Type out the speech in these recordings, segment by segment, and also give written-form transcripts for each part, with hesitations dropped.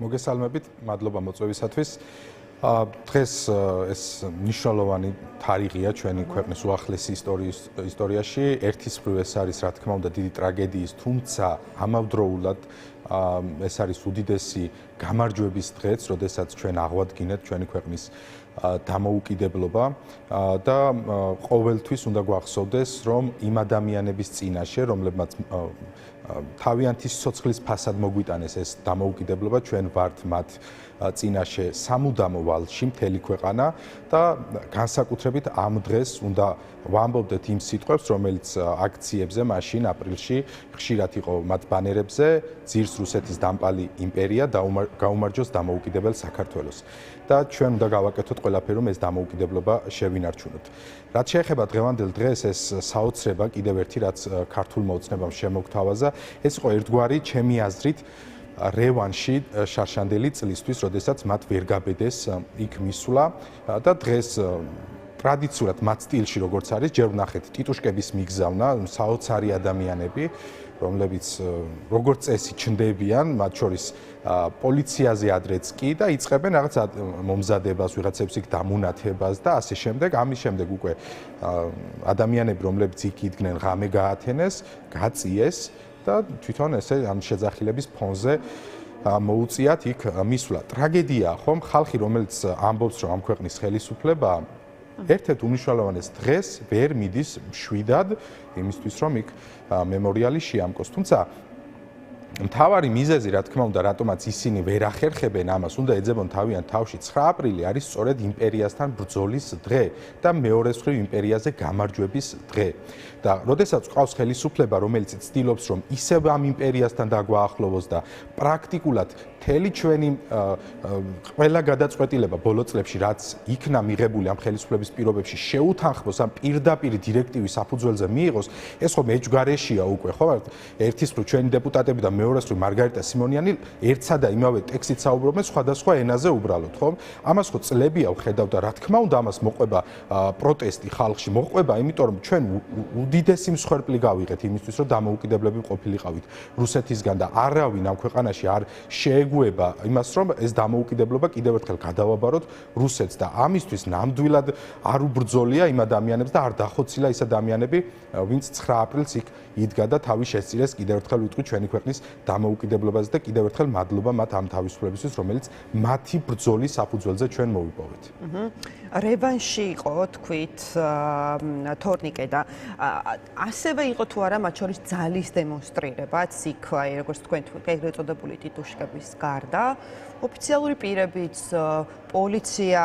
მოგესალმებით, მადლობა მოწვევისათვის. დღეს ეს მნიშვნელოვანი თარიღია ჩვენი ქვეყნის უახლესი ისტორიაში. ერთის მხრივ ეს არის, რა თქმა უნდა, დიდი ტრაგედიის, თუმცა ამავდროულად ეს არის უდიდესი გამარჯვების დღეც, როდესაც ჩვენ აღვადგინეთ ჩვენი ქვეყნის დამოუკიდებლობა და ყოველთვის უნდა გვახსოვდეს, რომ იმ ადამიანების წინაშე, რომლებმაც თავიანთი სიცოცხლის ფასად მოგვიტანეს ეს დამოუკიდებლობა, ჩვენ ვართ მათ წინაშე სამუდამო ვალში მთელი ქვეყანა და განსაკუთრებით ამ დღეს უნდა ვამბობდეთ იმ სიტყვებს, რომელიც აქციებზე მაშინ აპრილში ხშირად იყო მათ ბანერებზე, ძირს რუსეთის დამპალი იმპერია გაუმარჯოს დამოუკიდებელ საქართველოს. და ჩვენ უნდა გავაკეთოთ ყველაფერი, რომ ეს დამოუკიდებლობა შევინარჩუნოთ. რაც შეეხება დღევანდელ დღეს, ეს საოცრება კიდევ ერთი, რაც ქართულმა ოცნებამ შემოგთავაზა, ეს იყო ერთგვარი ჩემი აზრით რევანში შარშანდელი წლისთვის, როდესაც მათ ვერ გაბედეს იქ მისვლა და დღეს ტრადიციულად მათ სტილში როგორც არის, ჯერ ვნახეთ ტიტუშკების მიგზავნა, საოცარი ადამიანები, რომლებიც როგორც წესი ჩნდებიან, მათ შორის პოლიციაზე ადრეც კი და იწყებენ რაღაც მომზადებას, ვიღაცებს იქ დამუნათებას და ასე შემდეგ. ამის შემდეგ უკვე ადამიანები, რომლებიც იქ იდგნენ, ღამე გაათენეს, გაწიეს და თვითონ ესე ამ შეძახილების ფონზე მოუწიათ იქ მისვლა. ტრაგედია ხომ, ხალხი, რომელიც ამბობს, რომ ამ ქვეყნის ხელისუფლება ერთ-ერთ უმნიშვნელოვანეს დღეს ვერ მიდის მშვიდად იმისთვის, რომ იქ მემორიალი შეამკოს. თუმცა მთავარი მიზეზი, რა თქმა უნდა, რატომაც ისინი ვერ ახერხებენ ამას, უნდა ეძებონ თავიანთ თავში 9 აპრილი არის სწორედ იმპერიასთან ბრძოლის დღე და მეორეს მხრივ იმპერიაზე გამარჯვების დღე. და როდესაც ყავს ხელისუფლება, რომელიც ცდილობს, რომ ისევ ამ იმპერიასთან დაგვაახლოვოს და პრაქტიკულად მთელი ჩვენი ყველა გადაწყვეტილება ბოლო წლებში, რაც იქნა მიღებული ამ ხელისუფლების პირობებში, შეუთანხმოს ამ პირდაპირ დირექტივის საფუძველზე მიიღოს, ეს ხო მეჯგარეშია უკვე, ხო? ერთის მხრივ ჩვენი დეპუტატები და მეორეს მხრივ მარგარიტა სიმონიანი ერთსა და იმავე ტექსტით საუბრობენ სხვადასხვა ენაზე უბრალოდ, ხო? ამას ხო წლებია ვხედავ და რა თქმა უნდა ამას მოყვება პროტესტი ხალხში, მოყვება, იმიტომ რომ ჩვენ უდიდესი მსხვერპლი გავიღეთ იმისთვის, რომ დამოუკიდებლები ყოფილიყავით რუსეთისგან და არავინ ამ ქვეყანაში არ შეეგუება იმას, რომ ეს დამოუკიდებლობა კიდევ ერთხელ გადავაბაროთ რუსეთს და ამისთვის ნამდვილად არ უბრძოლია იმ ადამიანებს და არ დახოცილა ის ადამიანები, ვინც 9 აპრილს იქ იდგა და თავი შესწირეს კიდევ ერთხელ ვიტყვი ჩვენი ქვეყნის დამოუკიდებლობაზე და კიდევ ერთხელ მადლობა მათ ამ თავისუფლებისთვის, რომელიც მათი ბრძოლის საფუძველზე ჩვენ მოვიპოვეთ. რევანში იყო, თქვით, თორნიკე და ასევე იყო თუ არა მათ შორის ძალის დემონსტრირებაც იქ, როგორც თქვენ ეგრეთ წოდებული ტიტუშკების გარდა, ოფიციალური პირებიც, პოლიცია,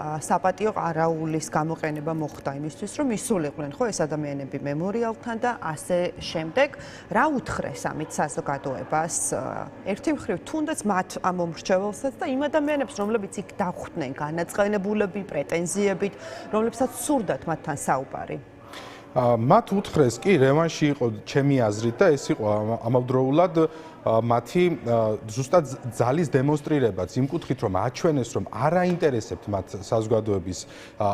საპატიო ყარაულის გამოყენება მოხდა იმისთვის, რომ ისულიყვნენ ხო ეს ადამიანები მემორიალთან და ასე შემდეგ. რა უთხრეს ამით საზოგადოებას? ერთი მხრივ თუნდაც მათ ამ მომრჩეველსაც და იმ ადამიანებს, რომლებიც იქ დახვდნენ განაწყენებულები, პრეტენზიებით, რომლებსაც სურდათ მათთან საუბარი. მათ უთხრეს კი, რევანში იყო ჩემი აზრით და ეს იყო ამავდროულად მათი ზუსტად ძალის დემონსტრირებაც იმ კუთხით, რომ აჩვენეს, რომ არ აინტერესებთ მათ საზოგადოების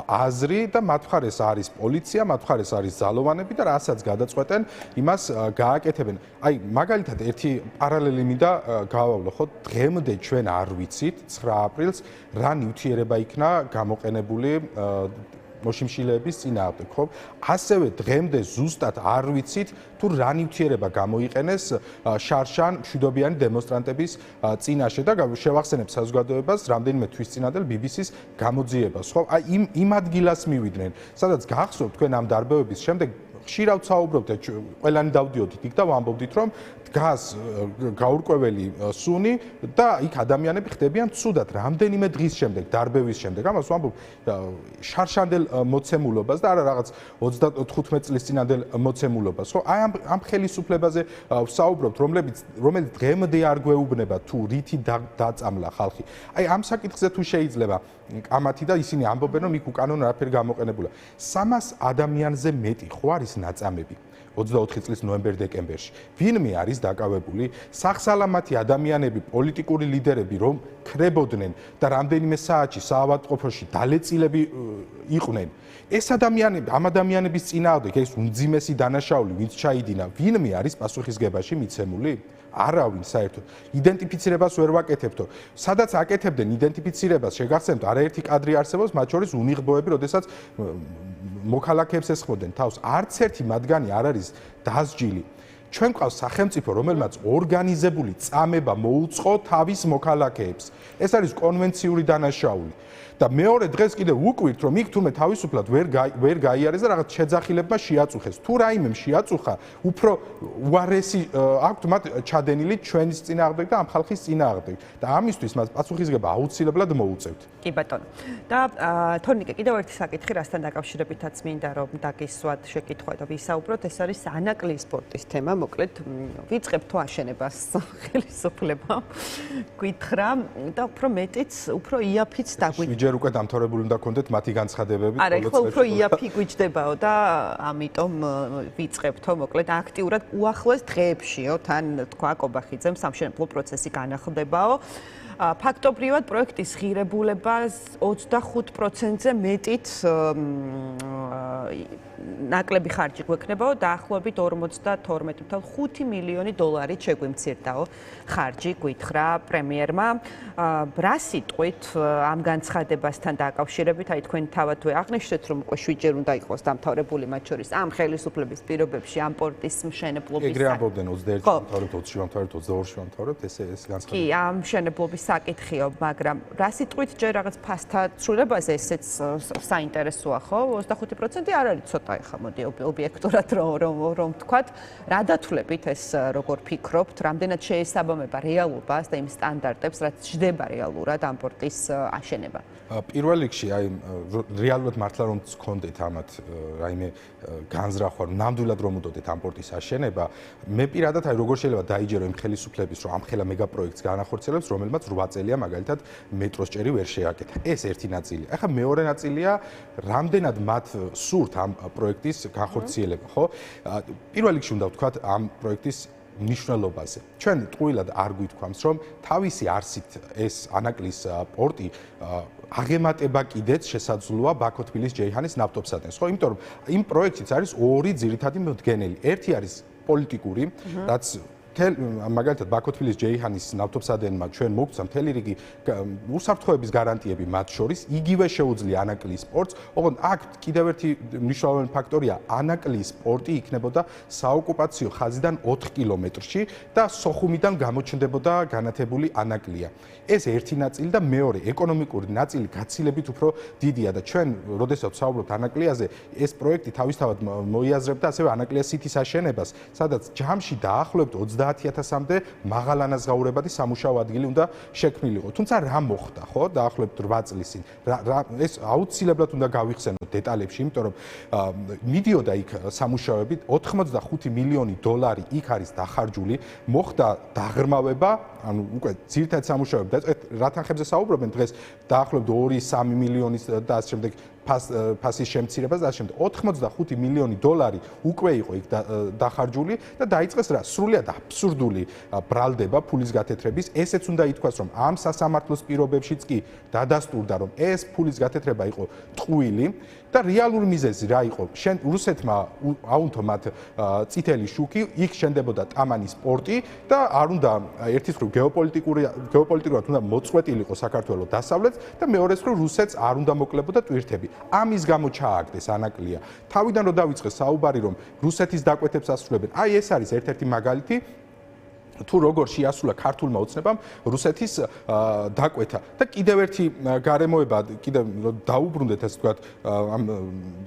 აზრი და მათ მხარეს არის პოლიცია, მათ მხარეს არის ძალოვანები და რასაც გადაწყვეტენ, იმას გააკეთებენ. აი, მაგალითად, ერთი პარალელი მინდა გავავლო, ხო, დღემდე ჩვენ არ ვიცით 9 აპრილს რა ნივთიერება იქნა გამოყენებული მოშიმშილეების წინააღმდეგ, ხო? ასევე დღემდე ზუსტად არ ვიცით თუ რა ნივთიერება გამოიყენეს შარშან მშვიდობიანი დემონსტრანტების წინაშე და შევახსენებ საზოგადოებას რამდენიმე თვის წინადელ BBC-ს გამოძიებას, ხო? აი იმ ადგილას მივიდნენ, სადაც გახსოვთ თქვენ ამ დარბევების შემდეგ ხშირად საუბრობთ, ყველანი დავდიოდით იქ და ვამბობდით, რომ დგას გაურკვეველი სუნი და იქ ადამიანები ხდებიან ცუდად რამდენიმე დღის შემდეგ, დარბევის შემდეგ. ამას ვამბობ შარშანდელ მოცემულობას და არა რაღაც 35 წლის წინანდელ მოცემულობას. ხო, აი ამ ხელისუფლებაზე ვსაუბრობთ, რომელიც დღემდე არ გვეუბნება თუ რითი დაწამლა ხალხი. აი ამ საკითხზე თუ შეიძლება კამათი და ისინი ამბობენ, რომ იქ უკანონ არაფერი გამოყენებულა. 300 ადამიანზე მეტი ხო არის ნაწამები. 24 წლის ნოემბერ-დეკემბერში. ვინმე არის დაკავებული სახსალამათი ადამიანები, პოლიტიკური ლიდერები, რომ ქრებოდნენ და რამდენიმე საათში საავადმყოფოში დალეწილები იყვნენ. ეს ადამიანები, ამ ადამიანების წინააღმდეგ ეს უმძიმესი დანაშაული, ვინც ჩაიდინა, ვინმე არის პასუხისგებაში მიცემული? არავინ საერთოდ. იდენტიფიცირებას ვერ ვაკეთებთო. სადაც აკეთებდნენ იდენტიფიცირებას, შეგახსენებთ, არაერთი კადრი არსებობს, მათ შორის უნიღბოები, როდესაც მოქალაქეებს ესხმოდნენ თავს. არც ერთი მათგანი არ არის დასჯილი. ჩვენ გვყავს სახელმწიფო, რომელმაც ორგანიზებული წამება მოუწყო თავის მოქალაქეებს. ეს არის კონვენციური დანაშაული. და მეორე დღეს კიდევ უკვირთ, რომ იქ თურმე თავისუფლად ვერ გაიარეს და რაღაც შეძახილებმა შეაწუხეს. თუ რაიმემ შეაწუხა, უფრო უარესი აქვთ მათ ჩადენილი ჩვენის წინააღმდეგ და ამ ხალხის წინააღმდეგ. და ამისთვის მას პასუხისგება აუცილებლად მოუწევთ. კი ბატონო. და თორნიკე, კიდევ ერთი საკითხი, რასთან დაკავშირებითაც მინდა რომ დაგისვათ შეკითხვა და ვისაუბროთ, ეს არის ანაკლიის სპორტის თემა. მოკლედ, ვიწყებთ თუ აშენებას ხელისუფლებამ. გითხრა და უფრო მეტიც, უფრო იაფიც დაგვიწყდა. ჯერ უკვე დამთავრებული უნდა გქონდეთ მათი განცხადებები. არა, ხო უფრო იაფი გვიჯდებაო და ამიტომ ვიწყებთო, მოკლედ აქტიურად უახლოეს დღეებშიო, თან თქვა კობახიძემ სამშენებლო პროცესი განახლდებაო. ფაქტობრივად პროექტის ღირებულებას 25%-ზე მეტით ნაკლები ხარჯი გვექნებაო, დაახლოებით 52.5 მილიონი დოლარით შეგვიმცირდაო ხარჯი, გითხრა პრემიერმა. რა სიტყვით ამ განცხადებასთან დაკავშირებით, აი თქვენ თავადვე აღნიშნეთ, რომ უკვე 7 ჯერ უნდა იყოს დამთავრებული, მათ შორის ამ ხელისუფლების პირობებში ამ პორტის მშენებლობის ეგრე ამბობდნენ 21-ში დამთავრებთ, 20-ში დამთავრებთ, 22-ში დამთავრებთ, ეს განცხადება. კი, ამ მშენებლობის საკითხიო, მაგრამ რა სიტყვით ჯერ რაღაც ფასთან ცვლილებაზე ესეც საინტერესოა, ხო? 25% არ არის ცოტა ეხა მოდი ობიექტურად რომ ვთქვათ, რა დათვლებით ეს როგორ ფიქრობთ, რამდენად შეესაბამება რეალობას და იმ სტანდარტებს, რაც ჯდება რეალურად ამ პორტის აშენება? პირველ რიგში, აი რეალურად მართლა რომ გქონდეთ ამათ რაიმე განზრახვა, ნამდვილად რომ უდოდეთ ამ პორტის აშენება, მე პირადად აი როგორ შეიძლება დაიჯერო იმ ხელისუფლების, რომ ამ ხელა მეგაპროექტს განახორციელებს, რომელმაც 8 წელია მაგალითად მეტროს ჭერი ვერ შეაკეთა. ეს ერთი ნაწილია. ახლა მეორე ნაწილია, რამდენად მათ სურთ ამ პროექტის განხორციელება, ხო? პირველ რიგში უნდა ვთქვათ ამ პროექტის მნიშვნელობაზე. ჩვენ ტყუილად არ გვითქვამს, რომ თავისი არსით ეს ანაკლის პორტი აღემატება კიდეც შესაძლოა ბაქო-თბილիս-ჯეიჰანის ნავთობსადენს, ხო? იმიტომ რომ იმ პროექტიც არის ორი ძირითადი მოდგენელი. ერთი არის პოლიტიკური, რაც მაგალითად ბაქო-თბილիս-ჯეიჰანის ნავთობსადენმა ჩვენ მოგცა მთელი რიგი უსაფრთხოების გარანტიები მათ შორის, იგივე შეუძლია ანაკლის პორტს. ოღონდ აქ კიდევ ერთი მნიშვნელოვანი ფაქტორია, ანაკლის პორტი იქნებოდა საოკუპაციო ხაზიდან 4 კილომეტრში და სოხუმიდან გამოჩნდებოდა განათებული ანაკლია. ეს ერთი ნაწილი და მეორე ეკონომიკური ნაწილი გაცილებით უფრო დიდია და ჩვენ, როდესაც ვსაუბრობთ ანაკლიაზე, ეს პროექტი თავისთავად მოიაზრებდა ასევე ანაკლიას სიტის აშენებას, სადაც ჯამში დაახლოებით 30,000-მდე მაღალანაზღაურებადი სამუშაო ადგილი უნდა შექმნილიყო. თუმცა რა მოხდა, ხო? დაახლოებით 8 წლის წინ. ეს აუცილებლად უნდა გავიხსენოთ დეტალებში, იმიტომ რომ მიდიოდა იქ სამუშაოები, 85 მილიონი დოლარი იქ არის დახარჯული, მოხდა დაღრმავება, ანუ უკვე ძირითადად სამუშაოები დაიწყეთ, რა თანხებზე საუბრობენ დღეს, დაახლოებით 2-3 მილიონის და ასე შემდეგ ფასის შემცირებას და ასე შემდეგ. 85 მილიონი დოლარი უკვე იყო იქ დახარჯული და დაიწყეს რა? სრულიად აბსურდული ბრალდება ფულის გათეთრების. ესეც უნდა ითქვას, რომ ამ სასამართლოს პირობებშიც კი დადასტურდა, რომ ეს ფულის გათეთრება იყო ტყუილი და რეალური მიზეზი რა იყო? რუსეთმა აუნთო მათ წითელი შუქი, იქ შენდებოდა ტამანის პორტი და არ უნდა ერთის მხრივ გეოპოლიტიკურად უნდა მოწყვეტილიყო საქართველოს დასავლეთს და მეორეს მხრივ რუსეთს არ უნდა მოკლებოდა ტვირთები. ამის გამო ჩააგდეს ანაკლია. თავიდან რომ დავიწყე საუბარი, რომ რუსეთის დაკვეთებს ასრულებენ. აი ეს არის ერთ-ერთი მაგალითი თუ როგორ შეასრულა ქართულმა ოცნებამ რუსეთის დაკვეთა და კიდევ ერთი გარემოება, კიდევ დაუბრუნდეთ ეს თქვათ ამ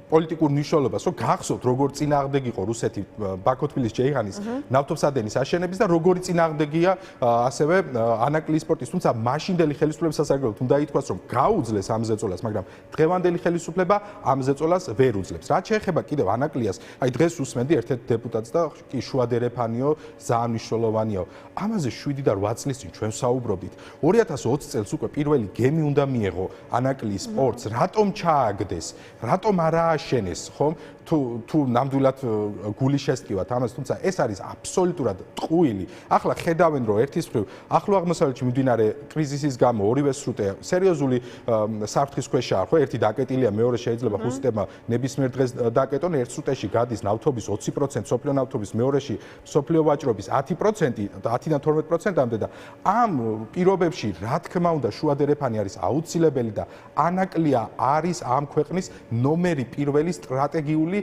პოლიტიკურ მნიშვნელობას, რომ გახსოვთ როგორ წინააღმდეგ იყო რუსეთი ბაქო-თბილիս-ჯეიჰანის ნავთობსადენის აშენების და როგორი წინააღმდეგია ასევე ანაკლის სპორტის, თუმცა მაშინდელი ხელისუფლების სასარგებლოდ უნდა ითქვას, რომ გაუძლეს ამ ზეწოლას, მაგრამ დღევანდელი ხელისუფლება ამ ზეწოლას ვერ უძლებს. რაც შეეხება კიდევ ანაკლიას, აი დღეს უსმენდი ერთ-ერთ დეპუტატს და კი შუადერეფანიო ძალიან მნიშვნელოვანია გეუბნიაო, ამაზე 7 და 8 წლის წინ ჩვენ საუბრობდით. 2020 წელს უკვე პირველი გემი უნდა მიეღო ანაკლიის პორტს, რატომ ჩააგდეს? რატომ არ ააშენეს, ხომ? თუ ნამდვილად გული შესტივათ ამას, თუმცა ეს არის აბსოლუტურად ტყუილი. ახლა ხედავენ, რომ ერთის მხრივ ახლო აღმოსავლეთში მიმდინარე კრიზისის გამო ორივე სრუტე სერიოზული საფრთხის ქვეშაა, ხო? ერთი დაკეტილია, მეორე შეიძლება ხუსტება ნებისმიერ დღეს დაკეტონ, ერთ სრუტეში გადის ნავთობის 20%, სოფლიო ნავთობის, მეორეში სოფლიო ვაჭრობის 10%, 10-დან 12%-მდე და ამ პირობებში, რა თქმა უნდა, შუადერეფანი არის აუცილებელი და ანაკლია არის ამ ქვეყნის ნომერი პირველი სტრატეგიული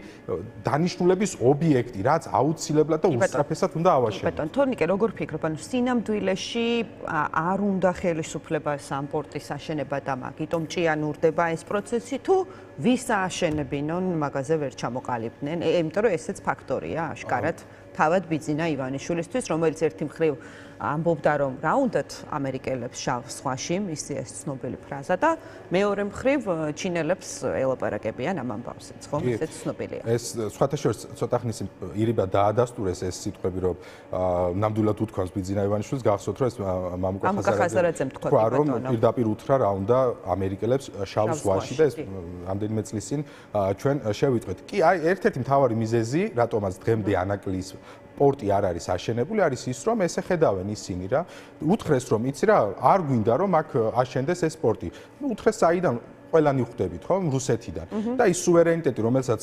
დანიშნულების ობიექტი, რაც აუცილებლად და უსწრაფესად უნდა ავაშენოს. ბატონ თორნიკე, როგორ ფიქრობ, ანუ სინამდვილეში არ უნდა ხელისუფლებას ამ პორტის აშენება და მაგიტომ ჭიანურდება ეს პროცესი თუ ვის ააშენებინონ, მაგაზე ვერ ჩამოყალიბდნენ, იმიტომ რომ ესეც ფაქტორია, აშკარად. თავად ბიძინა ივანიშვილისთვის, რომელიც ერთი მხრივ ამბობდა, რომ რა უნდათ ამერიკელებს შავ ზღვაში, მისი ეს ცნობილი ფრაზა და მეორე მხრივ ჩინელებს ელაპარაკებიან ამ ამბავზეც, ხო? ესეც ცნობილია. ეს სხვათა შორის ცოტა ხნის ირიბა დაადასტურეს ეს სიტყვები, რომ ნამდვილად უთქვამს ბიძინა ივანიშვილს, გახსოვთ, რომ ეს მამუკა ხაზარაძემ თქვა, რომ პირდაპირ უთხრა რა უნდა ამერიკელებს შავ ზღვაში და ეს რამდენიმე წლის წინ ჩვენ შევიტყვეთ. კი, აი ერთ-ერთი მთავარი მიზეზი, რატომაც დღემდე ანაკლიის პორტი არ არის აშენებული, არის ის, რომ ესე ხედავენ ისინი რა. უთხრეს, რომ იცი რა, არ გვინდა რომ აქ აშენდეს ეს პორტი. უთხრეს საიდან ყველანი ხვდებით, ხო, რუსეთიდან. და ის სუვერენიტეტი, რომელსაც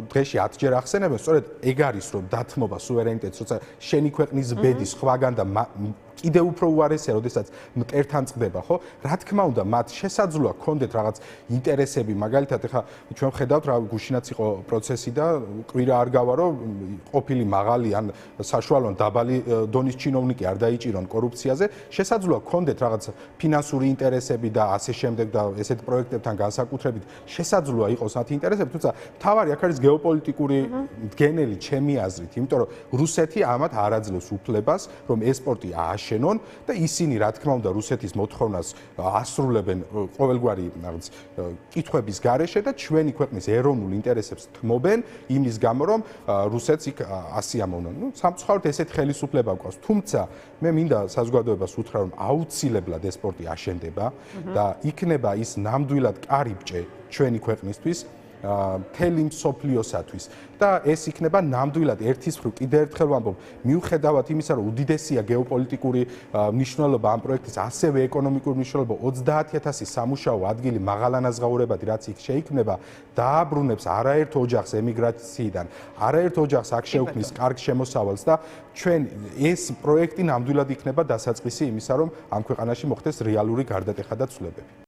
დღეში 10 ჯერ ახსენებენ, სწორედ ეგ არის, რომ დათმობა სუვერენიტეტს, როცა შენი ქვეყნის ბედი სხვაგან და კიდევ უფრო უარესია, როდესაც მტერთან წყდება, ხო? რა თქმა უნდა, მათ შესაძლოა ქონდეთ რაღაც ინტერესები, მაგალითად, ეხლა ჩვენ ვხედავთ რა გუშინაც იყო პროცესი და კვირა არ გავა, რომ ყოფილი მაღალი ან საშუალო ან დაბალი დონის ჩინოვნიკი არ დაიჭირონ კორუფციაზე, შესაძლოა ქონდეთ რაღაც ფინანსური ინტერესები და ასე შემდეგ და ესეთ პროექტებთან განსაკუთრებით შესაძლოა იყოს მათ ინტერესები, თუმცა თავარი აქ არის გეოპოლიტიკური მდგენელი ჩემი აზრით, იმიტომ რომ რუსეთი ამათ არ აძლევს უფლებას, რომ ეს პორტი ააშენონ და ისინი რა თქმა უნდა რუსეთის მოთხოვნას ასრულებენ ყოველგვარი რაღაც კითხვების გარეშე და ჩვენი ქვეყნის ეროვნულ ინტერესებს თმობენ იმის გამო რომ რუსეთს იქ ასიამოვნონ. ნუ სამწუხაროდ ესეთი ხელისუფლება გვყავს. თუმცა მე მინდა საზოგადოებას უთხრა რომ აუცილებლად ეს სპორტი აშენდება და იქნება ის ნამდვილად კარიბჭე ჩვენი ქვეყნისთვის მთელი მსოფლიოსათვის და ეს იქნება ნამდვილად ერთის მხრივ კიდევ ერთხელ ვამბობ მიუხედავად იმისა რომ უდიდესია გეოპოლიტიკური მნიშვნელობა ამ პროექტის ასევე ეკონომიკური მნიშვნელობა 30,000 სამუშაო ადგილი მაღალანაზღაურებადი რაც იქ შეიქმნება დააბრუნებს არაერთ ოჯახს ემიგრაციიდან არაერთ ოჯახს აქ შეუქმნის კარგ შემოსავალს და ჩვენ ეს პროექტი ნამდვილად იქნება დასაწყისი იმისა რომ ამ ქვეყანაში მოხდეს რეალური გარდატეხა და ცვლილებები